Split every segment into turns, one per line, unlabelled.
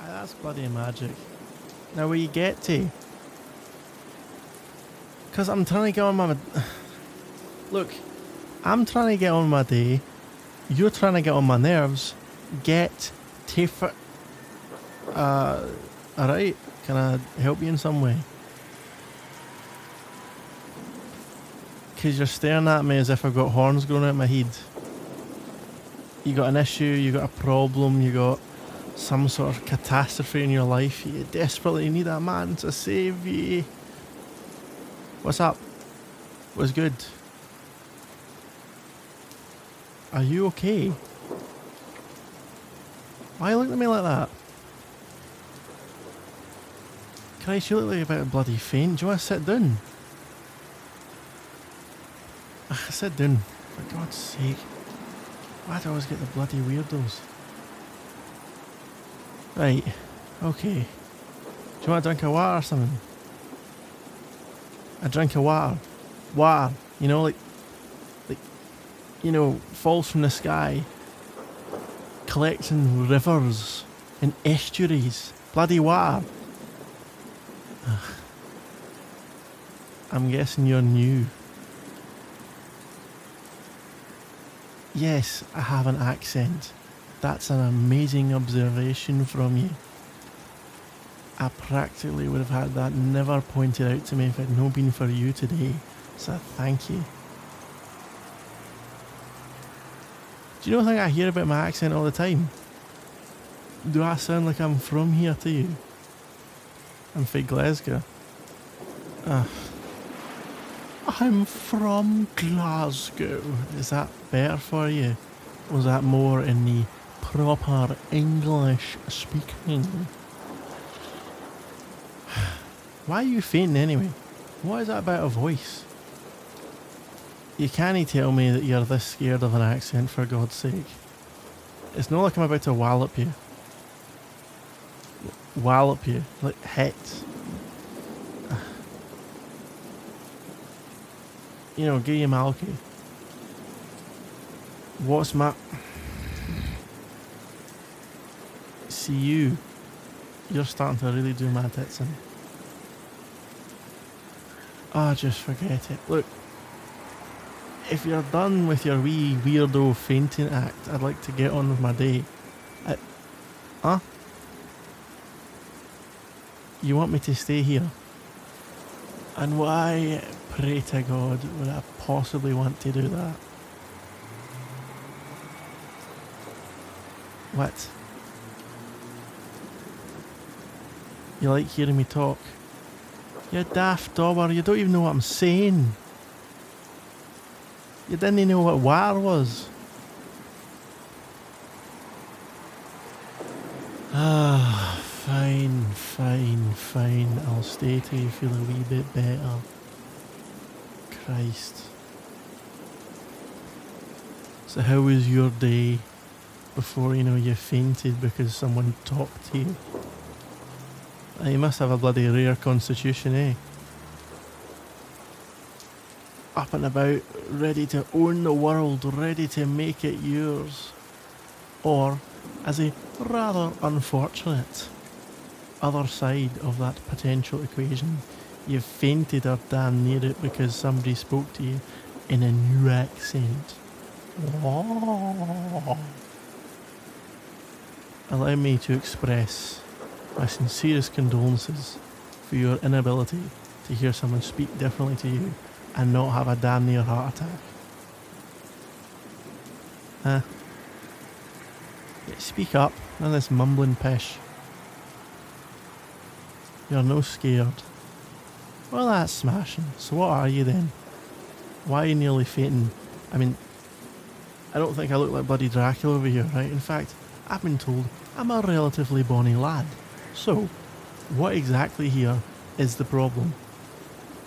That's bloody magic. Now will you get to? Because I'm trying to get on my... Look, I'm trying to get on my day. You're trying to get on my nerves. Get to... Alright, can I help you in some way? Because you're staring at me as if I've got horns growing out my head. You got an issue, you got a problem, you got some sort of catastrophe in your life. You desperately need a man to save you. What's up? What's good? Are you okay? Why are you looking at me like that? Christ, you look like you're about to bloody faint. Do you want to sit down? Sit down. For God's sake. Why do I always get the bloody weirdos? Right. Okay. Do you want a drink of water or something? A drink of water. Water. You know, like, you know, falls from the sky. Collects in rivers and estuaries. Bloody water. Ugh. I'm guessing you're new. Yes, I have an accent. That's an amazing observation from you. I practically would have had that never pointed out to me if it had not been for you today. So thank you. Do you not think I hear about my accent all the time? Do I sound like I'm from here to you? I'm from Glasgow. I'm from Glasgow. Is that better for you? Or is that more in the proper English speaking? Why are you fainting anyway? What is that about a voice? You can't tell me that you're this scared of an accent, for God's sake. It's not like I'm about to wallop you. Wallop you. Like hit. You know, give you Malky. What's my... See you. You're starting to really do my tits in. Oh, just forget it. Look. If you're done with your wee weirdo fainting act, I'd like to get on with my day. Huh? You want me to stay here? And why, pray to God, would I possibly want to do that? What? You like hearing me talk? You daft dauber, you don't even know what I'm saying. You didn't know what war was. Ah, fine, fine, fine. I'll stay till you feel a wee bit better. Christ. So how was your day before, you know, you fainted because someone talked to you? You must have a bloody rare constitution, eh? Up and about, ready to own the world, ready to make it yours. Or, as a rather unfortunate other side of that potential equation, you've fainted or damn near it because somebody spoke to you in a new accent. Allow me to express my sincerest condolences for your inability to hear someone speak differently to you and not have a damn near heart attack. Huh? Yeah, speak up, none of this mumbling pish. You're no scared. Well, that's smashing. So what are you then? Why are you nearly fainting? I mean, I don't think I look like bloody Dracula over here, right? In fact, I've been told I'm a relatively bonny lad. So, what exactly here is the problem?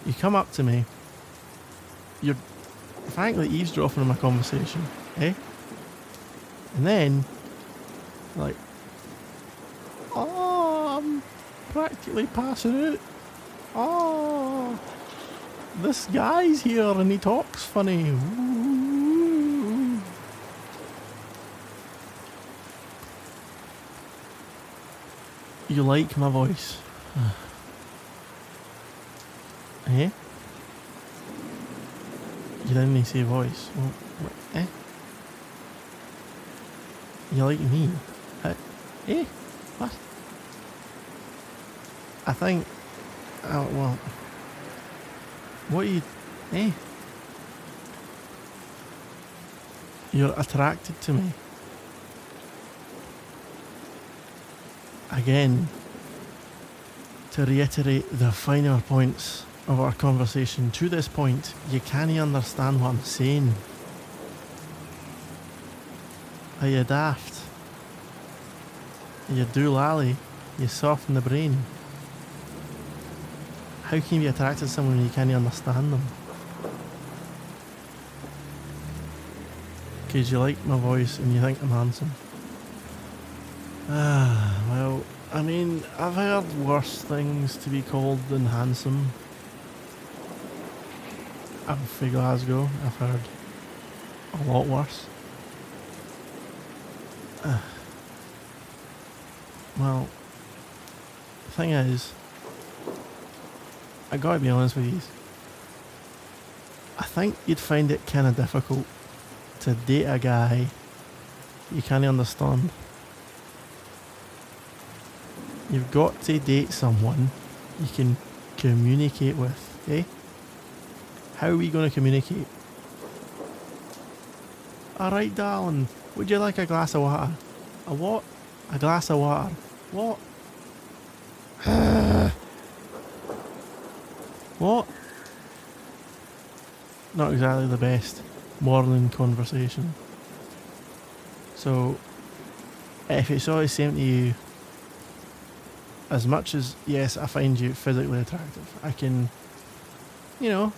You come up to me, you're frankly eavesdropping on my conversation, eh? And then, like, oh, I'm practically passing out. Oh, this guy's here and he talks funny. Ooh. You like my voice? Eh? You didn't say voice. Well, what? Eh? You like me? Eh? What? I think... Oh, well... What are you... Eh? You're attracted to me. Again, to reiterate the finer points of our conversation, to this point, you can't understand what I'm saying. Are you daft? Are you doolally? You soften the brain? How can you be attracted to someone when you can't understand them? Because you like my voice and you think I'm handsome. Well, I mean, I've heard worse things to be called than handsome. I'm from Glasgow, I've heard a lot worse. Well, the thing is, I gotta be honest with you, I think you'd find it kind of difficult to date a guy you can't understand. You've got to date someone you can communicate with, eh? How are we going to communicate? Alright, darling, would you like a glass of water? A what? A glass of water. What? What? Not exactly the best morning conversation. So, if it's always same to you, as much as, yes, I find you physically attractive, I can, you know,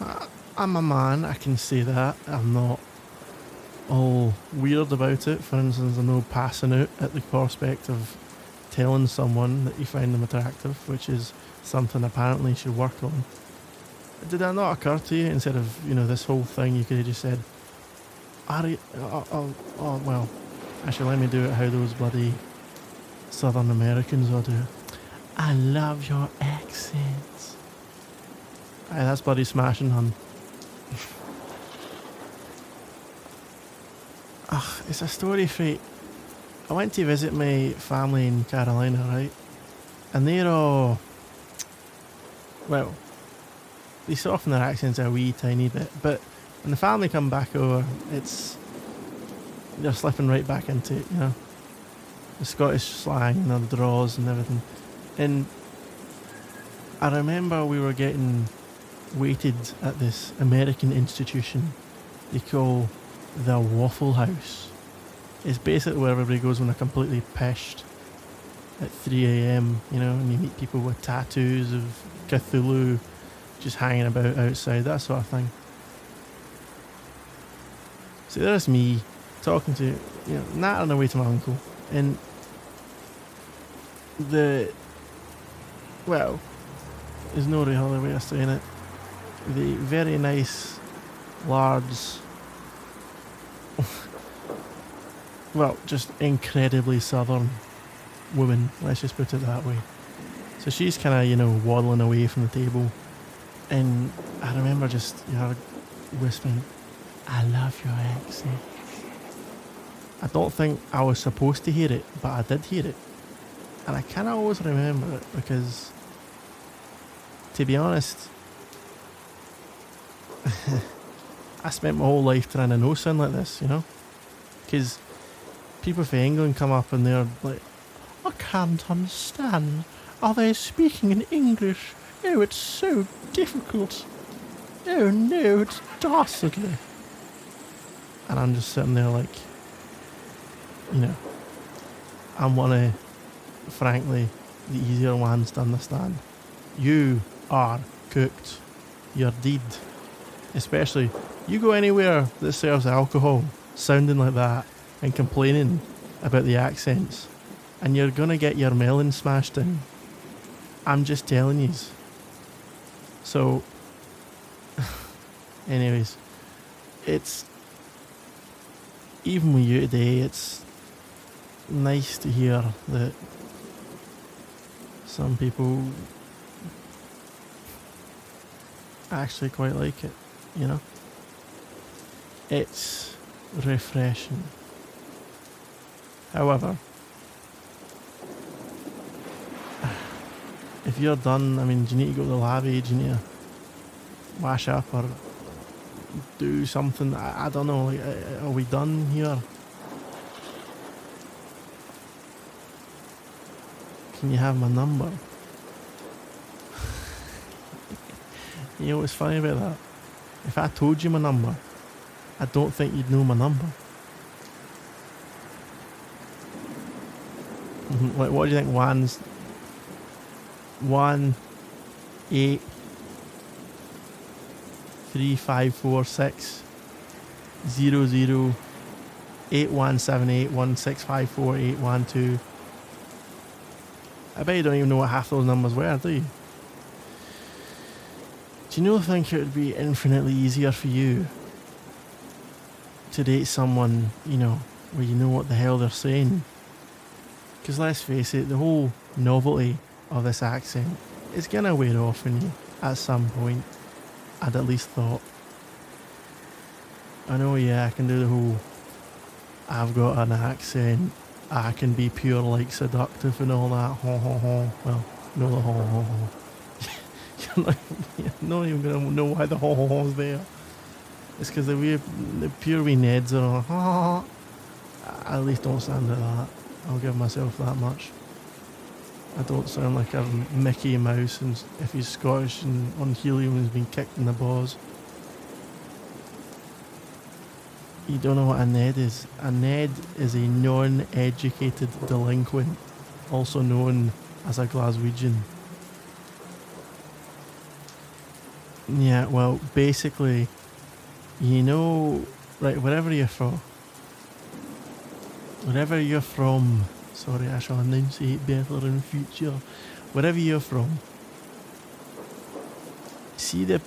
I'm a man, I can say that. I'm not all weird about it. For instance, I'm not passing out at the prospect of telling someone that you find them attractive, which is something apparently you should work on. Did that not occur to you, instead of, you know, this whole thing, you could have just said, oh, well, actually let me do it how those bloody Southern Americans will do it. I love your accents. Aye, that's bloody smashing, hun. It's a story for... I went to visit my family in Carolina, right? And they're all... Well, they soften their accents a wee tiny bit, but when the family come back over, it's... They're slipping right back into it, you know? The Scottish slang and the draws and everything. And I remember we were getting waited at this American institution they call the Waffle House. It's basically where everybody goes when they're completely pissed at 3 a.m, you know, and you meet people with tattoos of Cthulhu just hanging about outside, that sort of thing. So there's me talking to, you know, nattering away to my uncle, and well, there's no real other way of saying it, the very nice, large, well, just incredibly southern woman, let's just put it that way. So she's kind of, you know, waddling away from the table, and I remember just, you know, whispering, I love your accent. I don't think I was supposed to hear it, but I did hear it. And I kind of always remember it because, to be honest, I spent my whole life trying to know sound like this, you know? Because people from England come up and they're like, I can't understand. Are they speaking in English? Oh, it's so difficult. Oh no, it's dastardly. And I'm just sitting there like, you know, I'm one of, frankly, the easier ones to understand. You are cooked. You're dead. Especially, you go anywhere that serves alcohol sounding like that and complaining about the accents, and you're gonna get your melon smashed in. I'm just telling yous. So, anyways, it's, even with you today, it's nice to hear that Some people actually quite like it, you know? It's refreshing. However, if you're done, I mean, do you need to go to the lavvy? Do you need to wash up or do something? I don't know, like, are we done here? Can you have my number? You know what's funny about that? If I told you my number, I don't think you'd know my number. Like, what do you think? 1-8 3546 00 8178 1654 812. I bet you don't even know what half those numbers were, do you? Do you think it would be infinitely easier for you to date someone, you know, where you know what the hell they're saying? Because let's face it, the whole novelty of this accent is gonna wear off on you at some point. I'd at least thought. I know, yeah, I can do the whole I've got an accent, I can be pure like seductive and all that. Ho ho ho. Well, no, the ho ho ho. You're not even gonna know why the ho ho ho's there. It's because the pure wee Neds are all ha ha. I at least don't sound like that. I'll give myself that much. I don't sound like a Mickey Mouse, and if he's Scottish and on helium has been kicked in the balls. You don't know what a Ned is. A Ned is a non-educated delinquent, also known as a Glaswegian. Yeah, well, basically, you know, right, wherever you're from, sorry, I shall enunciate better in future. Wherever you're from, see the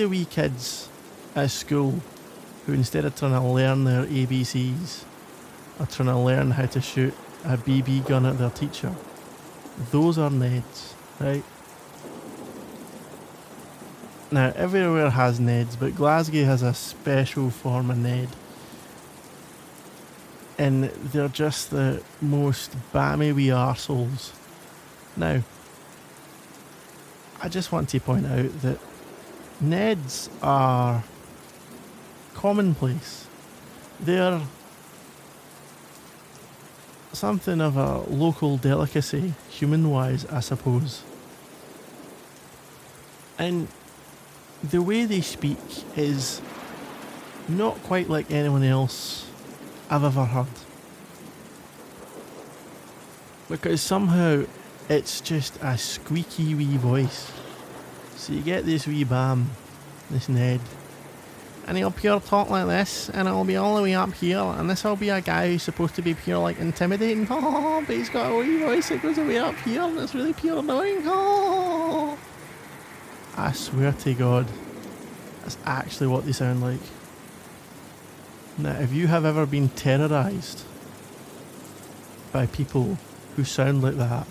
wee kids at school who, instead of trying to learn their ABCs, are trying to learn how to shoot a BB gun at their teacher. Those are Neds, right? Now, everywhere has Neds, but Glasgow has a special form of Ned. And they're just the most bammy wee arseholes. Now, I just want to point out that Neds are commonplace. They're something of a local delicacy, human-wise, I suppose. And the way they speak is not quite like anyone else I've ever heard. Because somehow it's just a squeaky wee voice. So you get this wee bam, this Ned, and he'll pure talk like this, and it'll be all the way up here, and this will be a guy who's supposed to be pure like intimidating, but he's got a wee voice that goes way up here, and it's really pure annoying. I swear to God, that's actually what they sound like. Now, if you have ever been terrorised by people who sound like that,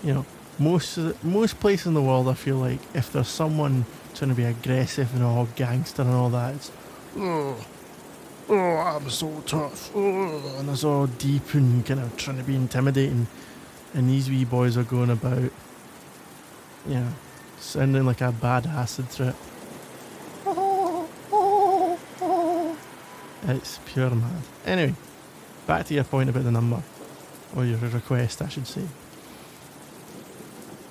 you know, most places in the world, I feel like, if there's someone trying to be aggressive and all gangster and all that, it's, oh, I'm so tough, and it's all deep and kind of trying to be intimidating, and these wee boys are going about, you know, sounding like a bad acid trip. It's pure mad. Anyway, back to your point about the number. Or your request, I should say.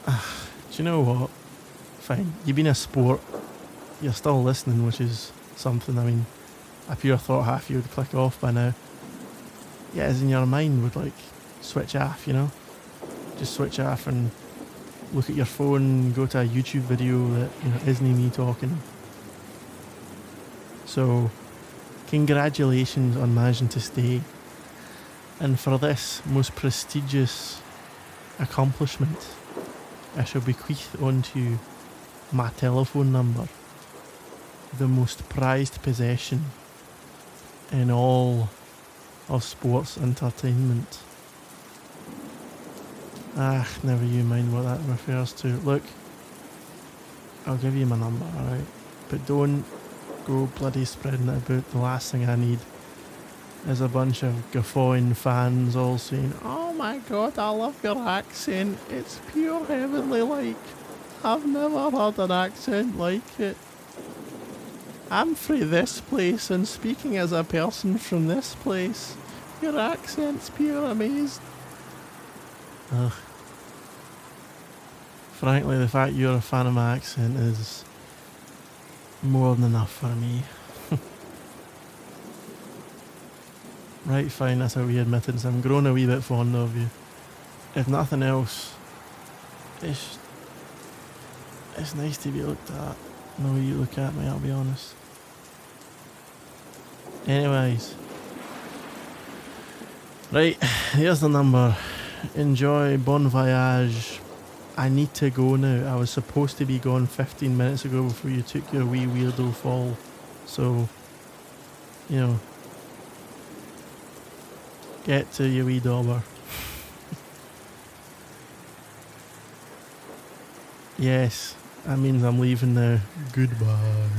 Do you know what? Fine. You've been a sport. You're still listening, which is something. I mean, I pure thought half you would click off by now. Yeah, as in your mind would, like, switch off, you know? Just switch off and look at your phone, go to a YouTube video that, you know, isn't me talking. So, congratulations on managing to stay. And for this most prestigious accomplishment, I shall bequeath unto you my telephone number, the most prized possession in all of sports entertainment. Ah, never you mind what that refers to. Look, I'll give you my number, alright? But don't go bloody spreading it about. The last thing I need is a bunch of guffawing fans all saying, "Oh my god, I love your accent. It's pure heavenly like. I've never heard an accent like it. I'm from this place and speaking as a person from this place. Your accent's pure amazing." Ugh. Frankly, the fact you're a fan of my accent is more than enough for me. Right, fine, that's a wee admittance. I'm growing a wee bit fond of you. If nothing else, it's nice to be looked at. The way you look at me, I'll be honest. Anyways. Right, here's the number. Enjoy, bon voyage. I need to go now. I was supposed to be gone 15 minutes ago before you took your wee weirdo fall. So, you know, get to your wee dauber. Yes, that means I'm leaving now. Goodbye.